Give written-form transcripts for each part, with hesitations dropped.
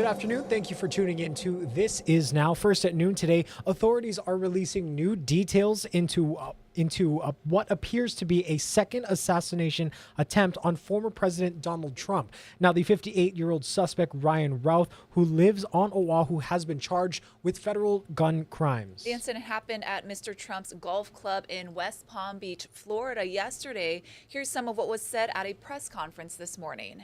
afternoon. Thank you for tuning in to This Is Now. First at noon today, authorities are releasing new details into what appears to be a second assassination attempt on former President Donald Trump. Now, the 58-year-old suspect, Ryan Routh, who lives on Oahu, has been charged with federal gun crimes. The incident happened at Mr. Trump's golf club in West Palm Beach, Florida yesterday. Here's some of what was said at a press conference this morning.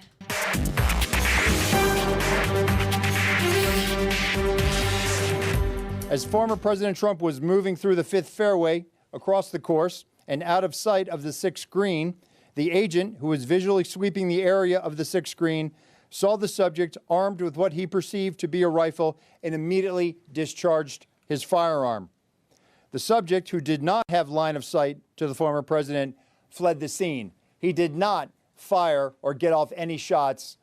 As former President Trump was moving through the fifth fairway across the course and out of sight of the sixth green, the agent, who was visually sweeping the area of the sixth green, saw the subject armed with what he perceived to be a rifle and immediately discharged his firearm. The subject, who did not have line of sight to the former president, fled the scene. He did not fire or get off any shots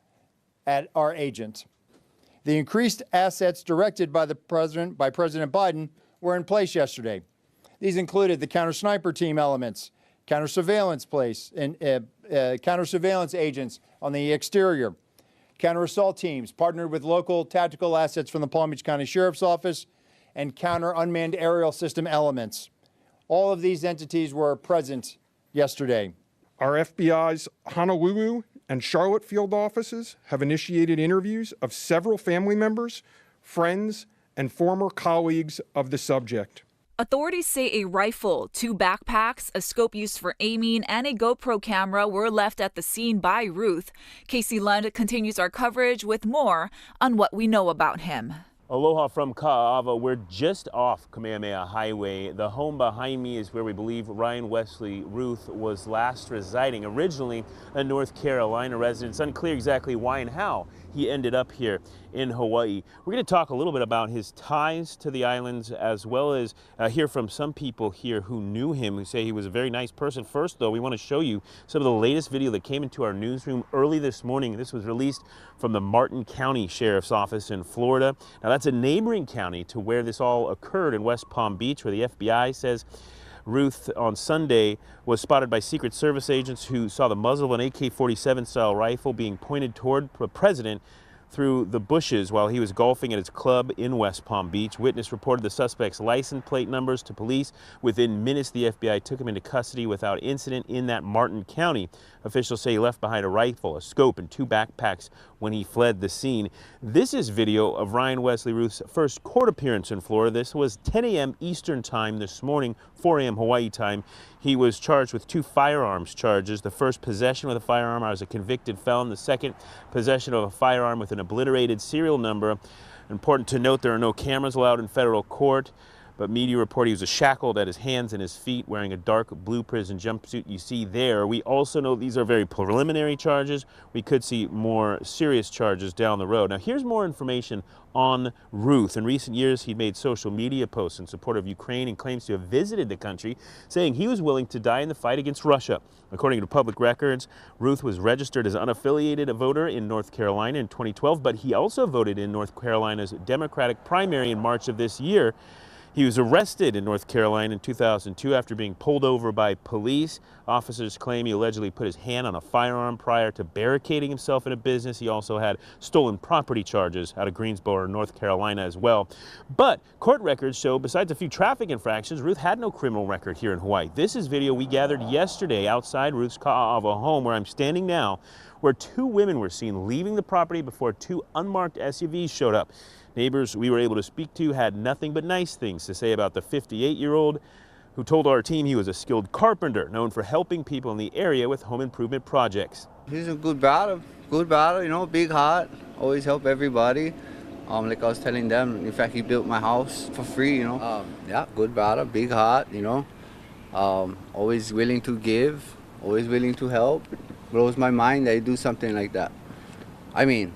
at our agent. The increased assets directed by President Biden were in place yesterday. These included the counter-sniper team elements, counter-surveillance agents on the exterior, counter-assault teams partnered with local tactical assets from the Palm Beach County Sheriff's Office, and counter-unmanned aerial system elements. All of these entities were present yesterday. Our FBI's Honolulu and Charlotte field offices have initiated interviews of several family members, friends, and former colleagues of the subject. Authorities say a rifle, 2 backpacks, a scope used for aiming, and a GoPro camera were left at the scene by Ruth. Casey Lund continues our coverage with more on what we know about him. Aloha from Ka'ava. We're just off Kamehameha Highway. The home behind me is where we believe Ryan Wesley Ruth was last residing, originally a North Carolina resident. It's unclear exactly why and how he ended up here in Hawaii. We're going to talk a little bit about his ties to the islands, as well as hear from some people here who knew him, who say he was a very nice person. First, though, we want to show you some of the latest video that came into our newsroom early this morning. This was released from the Martin County Sheriff's Office in Florida. Now, that's a neighboring county to where this all occurred in West Palm Beach, where the FBI says Ruth on Sunday was spotted by Secret Service agents who saw the muzzle of an AK-47 style rifle being pointed toward the president through the bushes while he was golfing at his club in West Palm Beach. Witness reported the suspect's license plate numbers to police. Within minutes, the FBI took him into custody without incident in that Martin County. Officials say he left behind a rifle, a scope, and 2 backpacks when he fled the scene. This is video of Ryan Wesley Ruth's first court appearance in Florida. This was 10 a.m. Eastern time this morning, 4 a.m. Hawaii time. He was charged with 2 firearms charges. The first, possession with a firearm as a convicted felon. The second, possession of a firearm with an obliterated serial number. Important to note, there are no cameras allowed in federal court, but media report he was shackled at his hands and his feet, wearing a dark blue prison jumpsuit you see there. We also know these are very preliminary charges. We could see more serious charges down the road. Now, here's more information on Ruth. In recent years, he made social media posts in support of Ukraine and claims to have visited the country, saying he was willing to die in the fight against Russia. According to public records, Ruth was registered as an unaffiliated voter in North Carolina in 2012, but he also voted in North Carolina's Democratic primary in March of this year. He was arrested in North Carolina in 2002 after being pulled over by police. Officers claim he allegedly put his hand on a firearm prior to barricading himself in a business. He also had stolen property charges out of Greensboro, North Carolina as well. But court records show, besides a few traffic infractions, Ruth had no criminal record here in Hawaii. This is video we gathered yesterday outside Ruth's Ka'ava home, where I'm standing now, where 2 women were seen leaving the property before 2 unmarked SUVs showed up. Neighbors we were able to speak to had nothing but nice things to say about the 58-year-old who told our team he was a skilled carpenter known for helping people in the area with home improvement projects. He's a good brother, you know, big heart, always help everybody. Like I was telling them, in fact, he built my house for free, you know. Yeah, good brother, big heart, you know. Always willing to give, always willing to help. Blows my mind that he do something like that. I mean,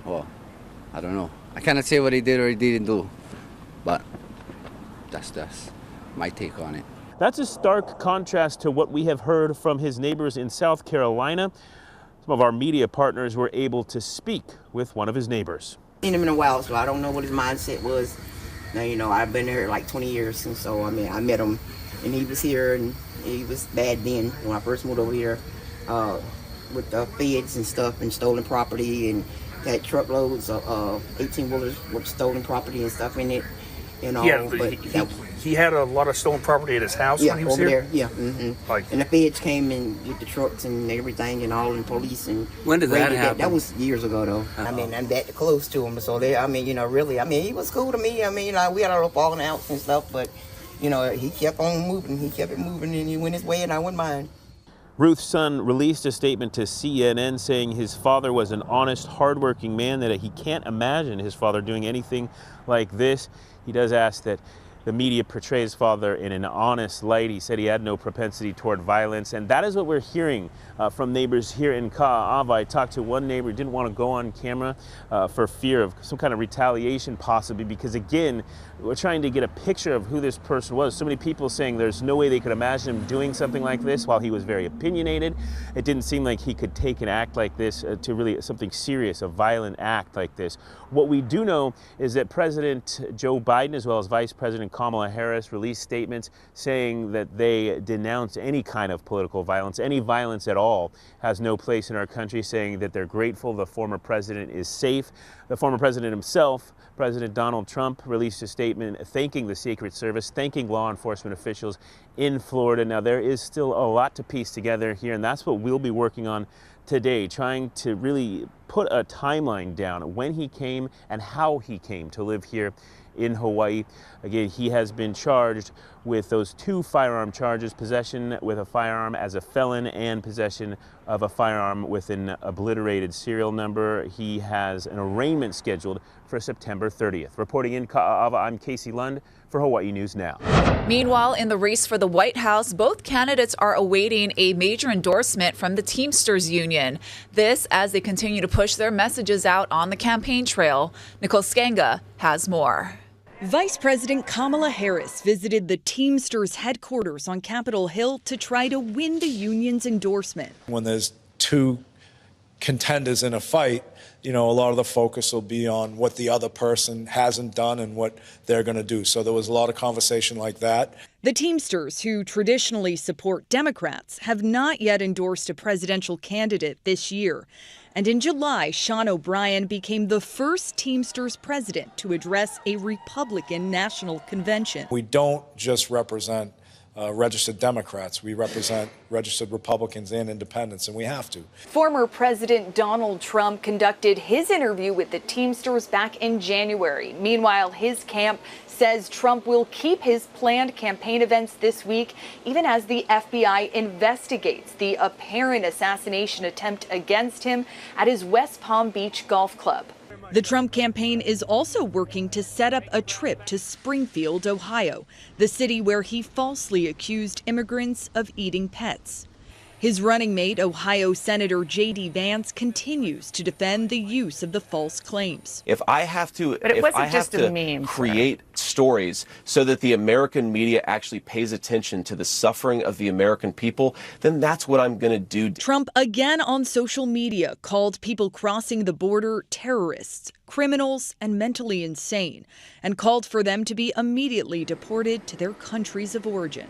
well, I don't know. I cannot say what he did or he didn't do, but that's my take on it. That's a stark contrast to what we have heard from his neighbors in South Carolina. Some of our media partners were able to speak with one of his neighbors. Seen him in a while, so I don't know what his mindset was. Now, you know, I've been there like 20 years, and so, I mean, I met him, and he was here, and he was bad then when I first moved over here with the feds and stuff and stolen property and had truckloads of 18-wheelers with stolen property and stuff in it. Yeah, but he had a lot of stolen property at his house when he was over here? there. Yeah, and the feds came in with the trucks and everything and all, and police. And when did that happen? That was years ago, though. I mean, I'm that close to him, so really, he was cool to me. We had a little falling outs and stuff, but, he kept on moving. He kept it moving, and he went his way, and I went mine. Ruth's son released a statement to CNN saying his father was an honest, hardworking man, that he can't imagine his father doing anything like this. He does ask that the media portray his father in an honest light. He said he had no propensity toward violence, and that is what we're hearing from neighbors here in Ka'ava. I talked to one neighbor who didn't want to go on camera for fear of some kind of retaliation, possibly, because again, we're trying to get a picture of who this person was. So many people saying there's no way they could imagine him doing something like this. While he was very opinionated, it didn't seem like he could take an act like this to really something serious, a violent act like this. What we do know is that President Joe Biden, as well as Vice President Kamala Harris, released statements saying that they denounce any kind of political violence. Any violence at all has no place in our country, saying that they're grateful the former president is safe. The former president himself, President Donald Trump, released a statement thanking the Secret Service, thanking law enforcement officials in Florida. Now, there is still a lot to piece together here, and that's what we'll be working on today, trying to really put a timeline down when he came and how he came to live here in Hawaii. Again, he has been charged with those 2 firearm charges, possession with a firearm as a felon and possession of a firearm with an obliterated serial number. He has an arraignment scheduled for September 30th. Reporting in Ka'ava, I'm Casey Lund for Hawaii News Now. Meanwhile, in the race for the White House, both candidates are awaiting a major endorsement from the Teamsters Union. This as they continue to push their messages out on the campaign trail. Nicole Skenga has more. Vice President Kamala Harris visited the Teamsters headquarters on Capitol Hill to try to win the union's endorsement. When there's 2 contenders in a fight, a lot of the focus will be on what the other person hasn't done and what they're going to do. So there was a lot of conversation like that. The Teamsters, who traditionally support Democrats, have not yet endorsed a presidential candidate this year. And in July, Sean O'Brien became the first Teamsters president to address a Republican national convention. We don't just represent registered Democrats. We represent registered Republicans and independents, and we have to. Former President Donald Trump conducted his interview with the Teamsters back in January. Meanwhile, his camp says Trump will keep his planned campaign events this week, even as the FBI investigates the apparent assassination attempt against him at his West Palm Beach golf club. The Trump campaign is also working to set up a trip to Springfield, Ohio, the city where he falsely accused immigrants of eating pets. His running mate, Ohio Senator J.D. Vance, continues to defend the use of the false claims. If I have to, meme, create stories so that the American media actually pays attention to the suffering of the American people, then that's what I'm going to do. Trump again on social media called people crossing the border terrorists, criminals, and mentally insane, and called for them to be immediately deported to their countries of origin.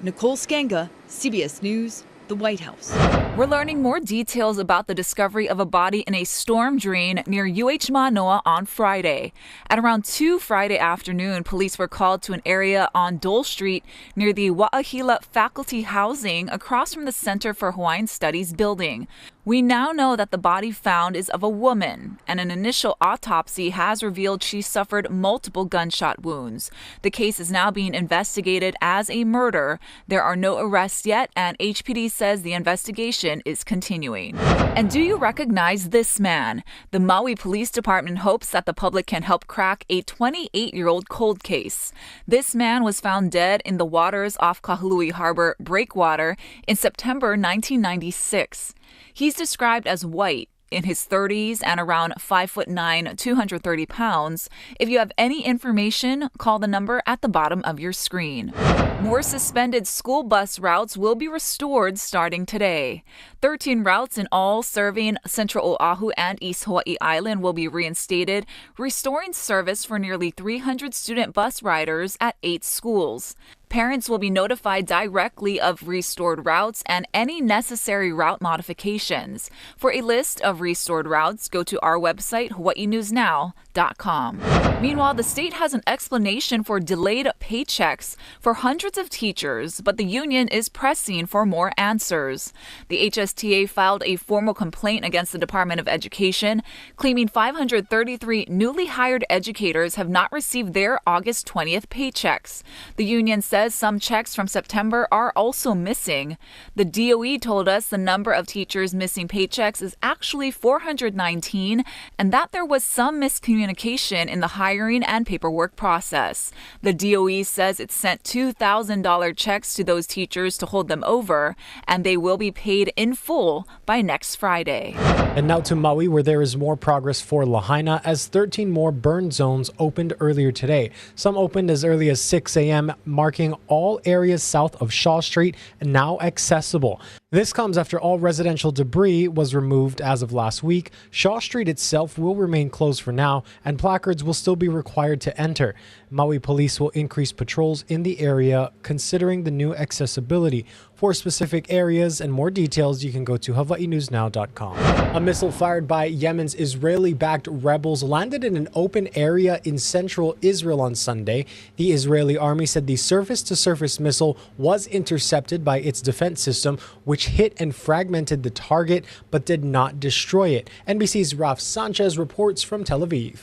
Nicole Skenga, CBS News, the White House. We're learning more details about the discovery of a body in a storm drain near Manoa on Friday. At around 2 Friday afternoon, police were called to an area on Dole Street near the Wa'ahila Faculty Housing across from the Center for Hawaiian Studies building. We now know that the body found is of a woman, and an initial autopsy has revealed she suffered multiple gunshot wounds. The case is now being investigated as a murder. There are no arrests yet, and HPD says the investigation is continuing. And do you recognize this man? The Maui Police Department hopes that the public can help crack a 28-year-old cold case. This man was found dead in the waters off Kahului Harbor breakwater in September 1996. He's described as white, in his 30s, and around 5'9", 230 pounds. If you have any information, call the number at the bottom of your screen. More suspended school bus routes will be restored starting today. 13 routes in all serving Central Oahu and East Hawaii Island will be reinstated, restoring service for nearly 300 student bus riders at 8 schools. Parents will be notified directly of restored routes and any necessary route modifications. For a list of restored routes, go to our website, hawaiinewsnow.com. Meanwhile, the state has an explanation for delayed paychecks for hundreds of teachers, but the union is pressing for more answers. The HSTA filed a formal complaint against the Department of Education, claiming 533 newly hired educators have not received their August 20th paychecks. The union says some checks from September are also missing. The DOE told us the number of teachers missing paychecks is actually 419, and that there was some miscommunication in the hiring and paperwork process. The DOE says it sent $2,000 checks to those teachers to hold them over, and they will be paid in full by next Friday. And now to Maui, where there is more progress for Lahaina as 13 more burn zones opened earlier today. Some opened as early as 6 a.m., marking all areas south of Shaw Street now accessible. This comes after all residential debris was removed as of last week. Shaw Street itself will remain closed for now, and placards will still be required to enter. Maui police will increase patrols in the area considering the new accessibility. For specific areas and more details, you can go to hawaiinewsnow.com. A missile fired by Yemen's Israeli-backed rebels landed in an open area in central Israel on Sunday. The Israeli army said the surface-to-surface missile was intercepted by its defense system, which hit and fragmented the target but did not destroy it. NBC's Raf Sanchez reports from Tel Aviv.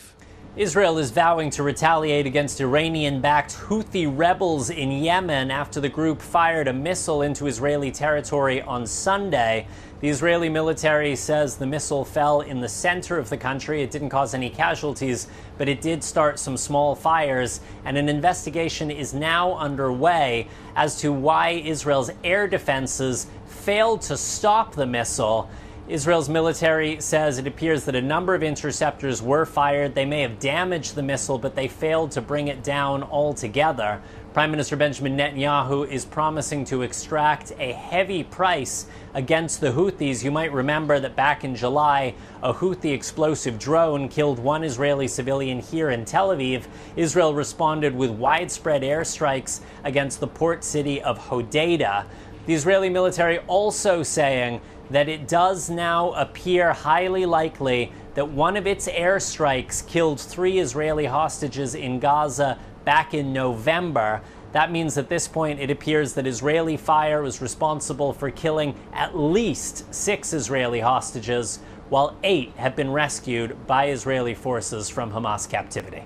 Israel is vowing to retaliate against Iranian-backed Houthi rebels in Yemen after the group fired a missile into Israeli territory on Sunday. The Israeli military says the missile fell in the center of the country. It didn't cause any casualties, but it did start some small fires, and an investigation is now underway as to why Israel's air defenses failed to stop the missile. Israel's military says it appears that a number of interceptors were fired. They may have damaged the missile, but they failed to bring it down altogether. Prime Minister Benjamin Netanyahu is promising to extract a heavy price against the Houthis. You might remember that back in July, a Houthi explosive drone killed one Israeli civilian here in Tel Aviv. Israel responded with widespread airstrikes against the port city of Hodeidah. The Israeli military also saying that it does now appear highly likely that one of its airstrikes killed 3 Israeli hostages in Gaza back in November. That means at this point it appears that Israeli fire was responsible for killing at least 6 Israeli hostages, while 8 have been rescued by Israeli forces from Hamas captivity.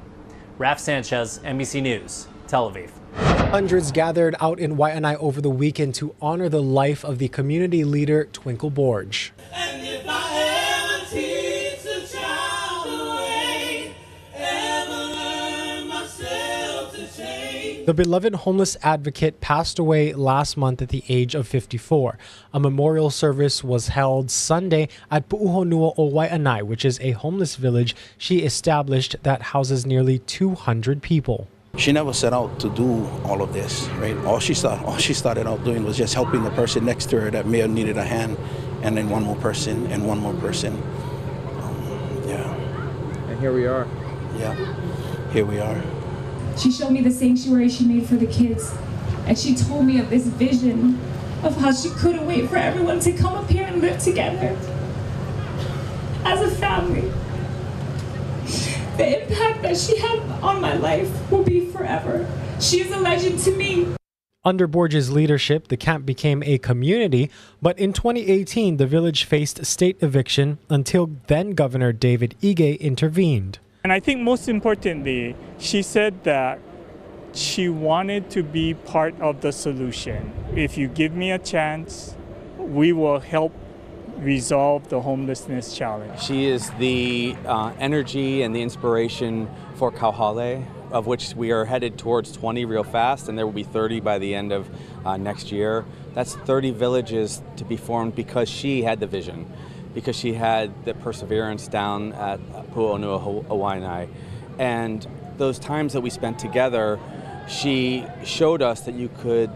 Raf Sanchez, NBC News, Tel Aviv. Hundreds gathered out in Waianae over the weekend to honor the life of the community leader Twinkle Borge. And if I ever teach a child the way, ever learn myself to change. The beloved homeless advocate passed away last month at the age of 54. A memorial service was held Sunday at Pu'uhonua o Waianae, which is a homeless village she established that houses nearly 200 people. She never set out to do all of this, right? All she started out doing was just helping the person next to her that may have needed a hand, and then one more person and one more person. Yeah. And here we are. Yeah, here we are. She showed me the sanctuary she made for the kids, and she told me of this vision of how she couldn't wait for everyone to come up here and live together as a family. The impact that she had on my life will be forever. She is a legend to me. Under Borge's leadership, the camp became a community, but in 2018, the village faced state eviction until then Governor David Ige intervened. And I think most importantly, she said that she wanted to be part of the solution. If you give me a chance, we will help resolve the homelessness challenge. She is the energy and the inspiration for Kauhale, of which we are headed towards 20 real fast, and there will be 30 by the end of next year. That's 30 villages to be formed because she had the vision, because she had the perseverance down at Pu'uhonua o Waianae. And those times that we spent together, she showed us that you could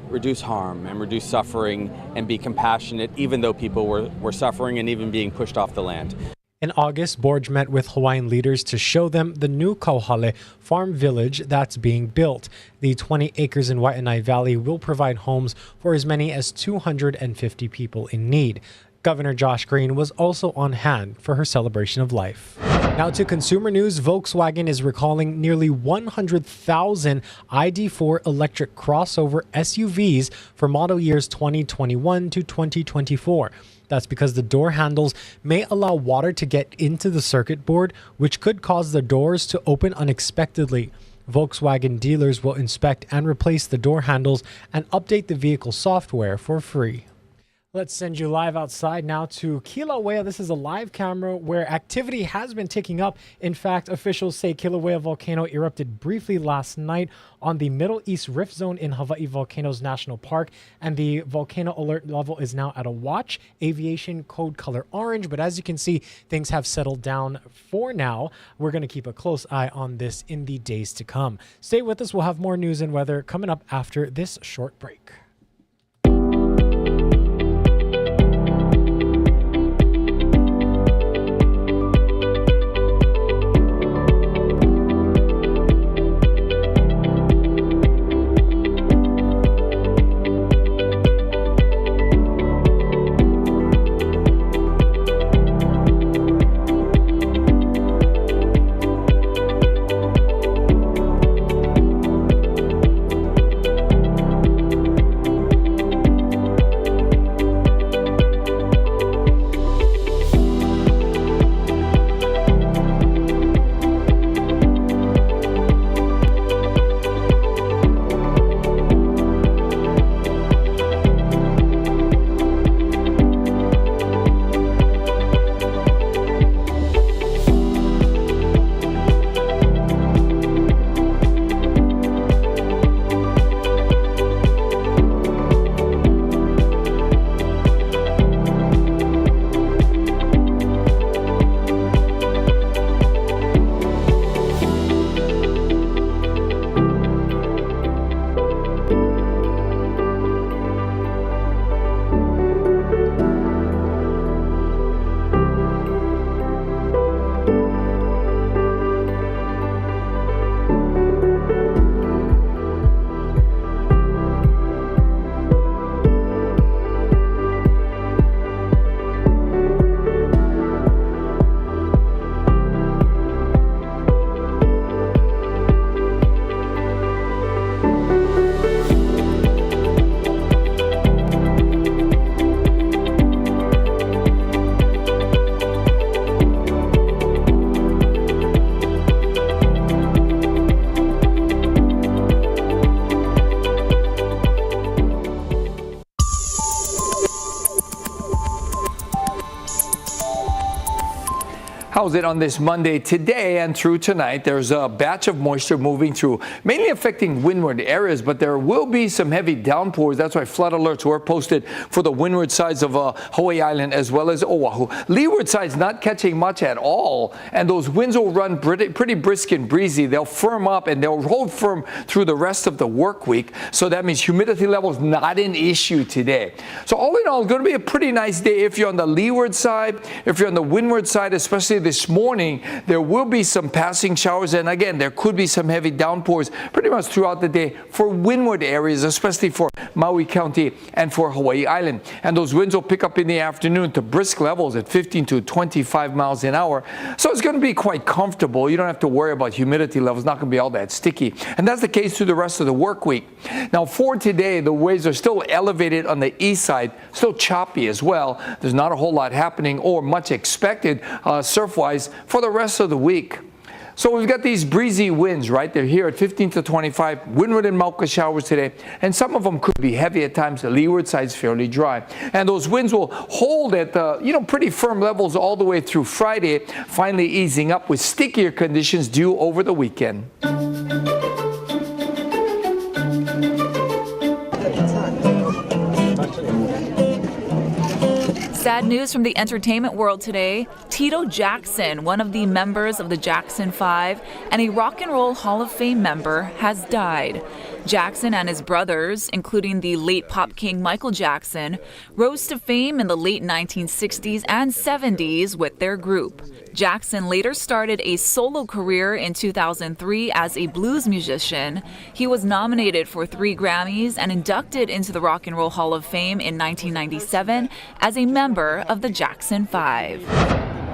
reduce harm and reduce suffering and be compassionate even though people were suffering and even being pushed off the land. In August, Borge met with Hawaiian leaders to show them the new Kauhale farm village that's being built. The 20 acres in Waianae Valley will provide homes for as many as 250 people in need. Governor Josh Green was also on hand for her celebration of life. Now to consumer news, Volkswagen is recalling nearly 100,000 ID4 electric crossover SUVs for model years 2021 to 2024. That's because the door handles may allow water to get into the circuit board, which could cause the doors to open unexpectedly. Volkswagen dealers will inspect and replace the door handles and update the vehicle software for free. Let's send you live outside now to Kilauea. This is a live camera where activity has been ticking up. In fact, officials say Kilauea volcano erupted briefly last night on the Middle East Rift Zone in Hawaii Volcanoes National Park, and the volcano alert level is now at a watch, aviation code color orange. But as you can see, things have settled down for now. We're going to keep a close eye on this in the days to come. Stay with us. We'll have more news and weather coming up after this short break. How's it on this Monday? Today and through tonight, there's a batch of moisture moving through, mainly affecting windward areas, but there will be some heavy downpours. That's why flood alerts were posted for the windward sides of Hawaii Island as well as Oahu. Leeward sides not catching much at all, and those winds will run pretty brisk and breezy. They'll firm up and they'll hold firm through the rest of the work week. So that means humidity levels not an issue today. So all in all, going to be a pretty nice day if you're on the leeward side. If you're on the windward side, especially this morning, there will be some passing showers, and again, there could be some heavy downpours pretty much throughout the day for windward areas, especially for Maui County and for Hawaii Island. And those winds will pick up in the afternoon to brisk levels at 15 to 25 miles an hour. So it's going to be quite comfortable. You don't have to worry about humidity levels, not going to be all that sticky. And that's the case through the rest of the work week. Now for today, the waves are still elevated on the east side, still choppy as well. There's not a whole lot happening or much expected surf-wise for the rest of the week. So we've got these breezy winds, right? They're here at 15 to 25, windward and Mauka showers today, and some of them could be heavy at times. The leeward side's fairly dry. And those winds will hold at pretty firm levels all the way through Friday, finally easing up with stickier conditions due over the weekend. Sad news from the entertainment world today. Tito Jackson, one of the members of the Jackson 5 and a Rock and Roll Hall of Fame member, has died. Jackson and his brothers, including the late pop king Michael Jackson, rose to fame in the late 1960s and 70s with their group. Jackson later started a solo career in 2003 as a blues musician. He was nominated for 3 Grammys and inducted into the Rock and Roll Hall of Fame in 1997 as a member of the Jackson 5.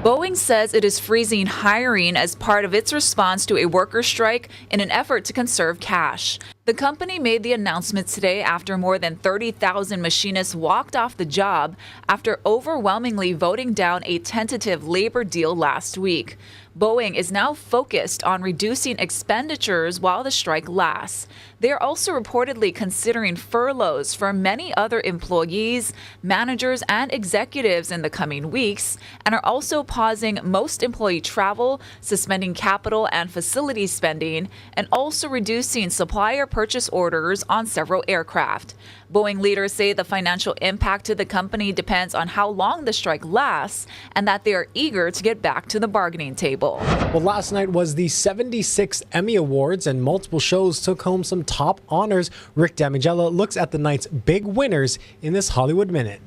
Boeing says it is freezing hiring as part of its response to a worker strike in an effort to conserve cash. The company made the announcement today after more than 30,000 machinists walked off the job after overwhelmingly voting down a tentative labor deal last week. Boeing is now focused on reducing expenditures while the strike lasts. They are also reportedly considering furloughs for many other employees, managers, and executives in the coming weeks, and are also pausing most employee travel, suspending capital and facility spending, and also reducing supplier purchase orders on several aircraft. Boeing leaders say the financial impact to the company depends on how long the strike lasts and that they are eager to get back to the bargaining table. Well, last night was the 76th Emmy Awards and multiple shows took home some top honors. Rick Damigella looks at the night's big winners in this Hollywood Minute.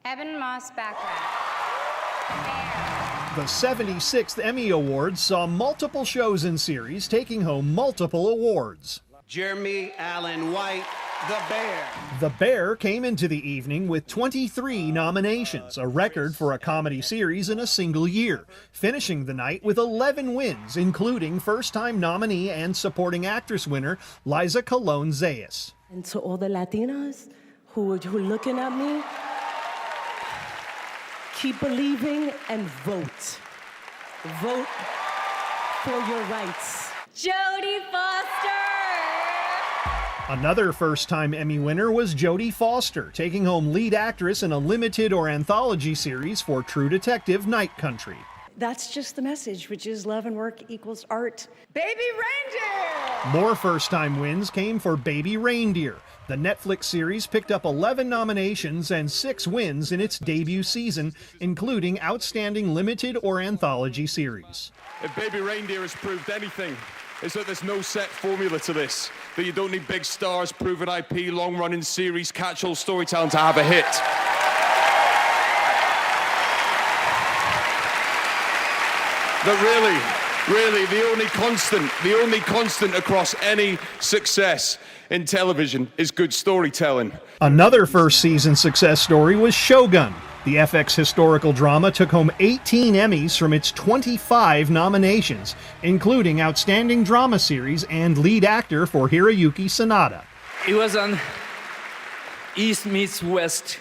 Evan Moss Backrack. The 76th Emmy Awards saw multiple shows and series taking home multiple awards. Jeremy Allen White, The Bear. The Bear came into the evening with 23 nominations, a record for a comedy series in a single year, finishing the night with 11 wins, including first-time nominee and supporting actress winner Liza Colón-Zayas. And to all the Latinas who are looking at me, keep believing and vote. Vote for your rights. Jodie Foster. Another first-time Emmy winner was Jodie Foster, taking home lead actress in a limited or anthology series for True Detective Night Country. That's just the message, which is love and work equals art. Baby Reindeer. More first-time wins came for Baby Reindeer. The Netflix series picked up 11 nominations and 6 wins in its debut season, including Outstanding Limited or Anthology Series. If Baby Reindeer has proved anything, it's that there's no set formula to this, that you don't need big stars, proven IP, long-running series, catch-all storytelling to have a hit. That really, the only constant across any success in television is good storytelling. Another first-season success story was Shogun. The FX historical drama took home 18 Emmys from its 25 nominations, including Outstanding Drama Series and Lead Actor for Hiroyuki Sanada. It was an East meets West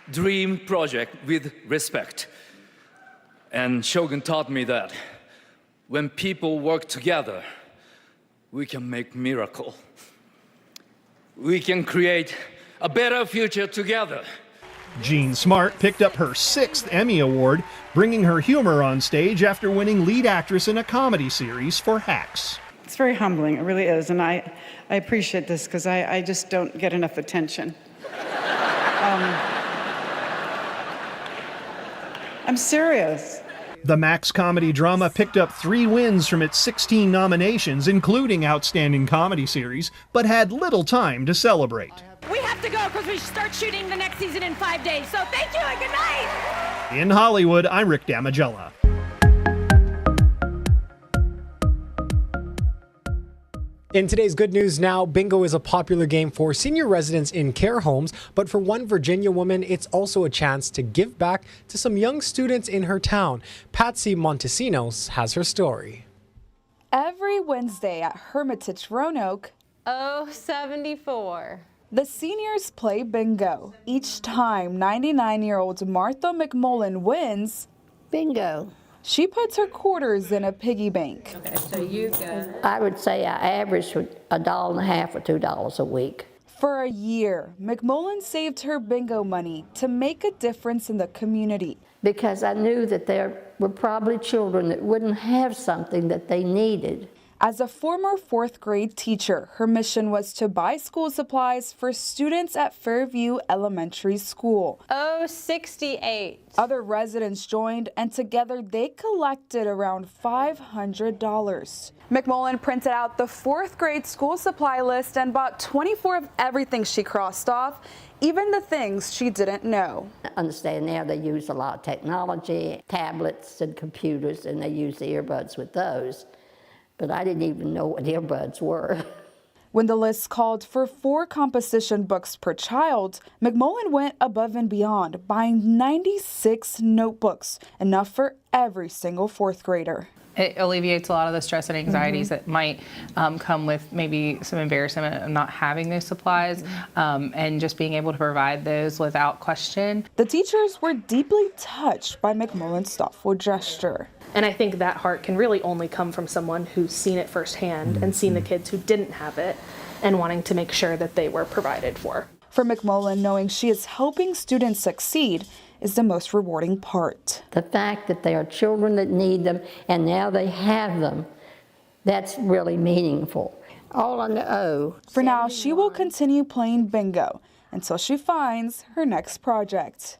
dream project with respect. And Shogun taught me that when people work together, we can make miracle. We can create a better future together. Jean Smart picked up her 6th Emmy Award, bringing her humor on stage after winning lead actress in a comedy series for Hacks. It's very humbling, it really is, and I appreciate this because I just don't get enough attention. I'm serious. The Max comedy drama picked up 3 wins from its 16 nominations, including Outstanding Comedy Series, but had little time to celebrate. We have to go because we start shooting the next season in 5 days. So thank you and good night. In Hollywood, I'm Rick Damigella. In today's Good News Now, bingo is a popular game for senior residents in care homes, but for one Virginia woman, it's also a chance to give back to some young students in her town. Patsy Montesinos has her story. Every Wednesday at Hermitage Roanoke, 074. the seniors play bingo. Each time 99-year-old Martha McMullen wins, bingo, she puts her quarters in a piggy bank. Okay, so you got... I would say I average $1.50 or $2 a week. For a year, McMullen saved her bingo money to make a difference in the community. Because I knew that there were probably children that wouldn't have something that they needed. As a former 4th grade teacher, her mission was to buy school supplies for students at Fairview Elementary School. Oh, 68. Other residents joined, and together they collected around $500. McMullen printed out the 4th grade school supply list and bought 24 of everything she crossed off, even the things she didn't know. I understand now they use a lot of technology, tablets and computers, and they use the earbuds with those. But I didn't even know what earbuds were. When the list called for 4 composition books per child, McMullen went above and beyond, buying 96 notebooks, enough for every single 4th grader. It alleviates a lot of the stress and anxieties that might come with maybe some embarrassment of not having those supplies, and just being able to provide those without question. The teachers were deeply touched by McMullen's thoughtful gesture. And I think that heart can really only come from someone who's seen it firsthand and seen the kids who didn't have it and wanting to make sure that they were provided for. For McMullen, knowing she is helping students succeed is the most rewarding part. The fact that there are children that need them and now they have them, that's really meaningful. All on the O. For now, she will continue playing bingo until she finds her next project.